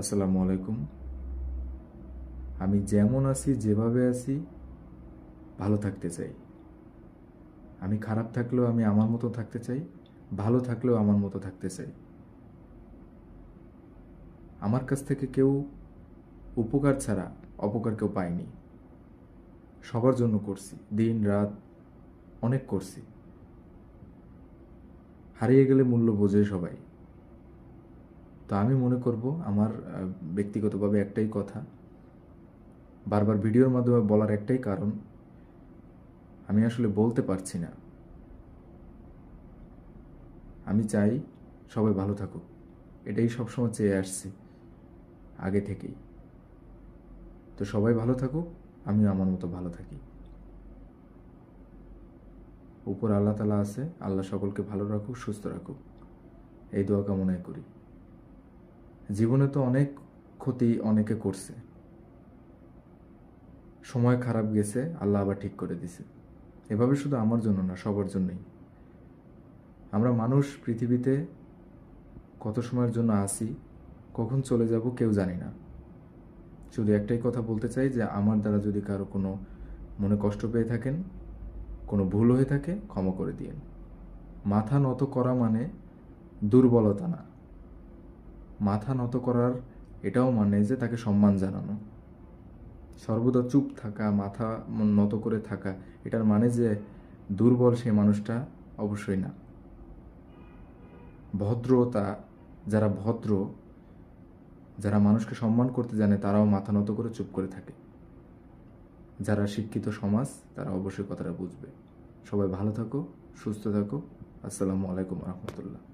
আসসালামু আলাইকুম। আমি যেমন আছি, যেভাবে আছি, ভালো থাকতে চাই। আমি খারাপ থাকলেও আমি আমার মতো থাকতে চাই, ভালো থাকলেও আমার মতো থাকতে চাই। আমার কাছ থেকে কেউ উপকার ছাড়া অপকার কেউ পায়নি। সবার জন্য করছি, দিন রাত অনেক করছি। হারিয়ে গেলে মূল্য বোঝে সবাই। তো আমি মনে করব আমার ব্যক্তিগতভাবে একটাই কথা, বারবার ভিডিওর মাধ্যমে বলার একটাই কারণ, আমি আসলে বলতে পারছি না। আমি চাই সবাই ভালো থাকুক, এটাই সবসময় চেয়ে আসছি আগে থেকেই। তো সবাই ভালো থাকুক, আমিও আমার মতো ভালো থাকি। উপর আল্লাহ তালা আছে, আল্লাহ সকলকে ভালো রাখুক, সুস্থ রাখুক, এই দোয়া কামনাই করি। জীবনে তো অনেক ক্ষতি অনেকে করছে, সময় খারাপ গেছে, আল্লাহ আবার ঠিক করে দিছে। এভাবে শুধু আমার জন্য না, সবার জন্যই। আমরা মানুষ পৃথিবীতে কত সময়ের জন্য আসি, কখন চলে যাব কেউ জানি না। শুধু একটাই কথা বলতে চাই যে আমার দ্বারা যদি কারো কোনো মনে কষ্ট পেয়ে থাকেন, কোনো ভুল হয়ে থাকে, ক্ষমা করে দিয়েন। মাথা নত করা মানে দুর্বলতা না। মাথা নত করার এটাও মানে যে তাকে সম্মান জানানো। সর্বদা চুপ থাকা, মাথা নত করে থাকা, এটার মানে যে দুর্বল সেই মানুষটা অবশ্যই না। ভদ্রতা, যারা ভদ্র, যারা মানুষকে সম্মান করতে জানে, তারাও মাথা নত করে চুপ করে থাকে। যারা শিক্ষিত সমাজ, তারা অবশ্যই কথাটা বুঝবে। সবাই ভালো থাকো, সুস্থ থাকো। আসসালামু আলাইকুম রহমতুল্লাহ।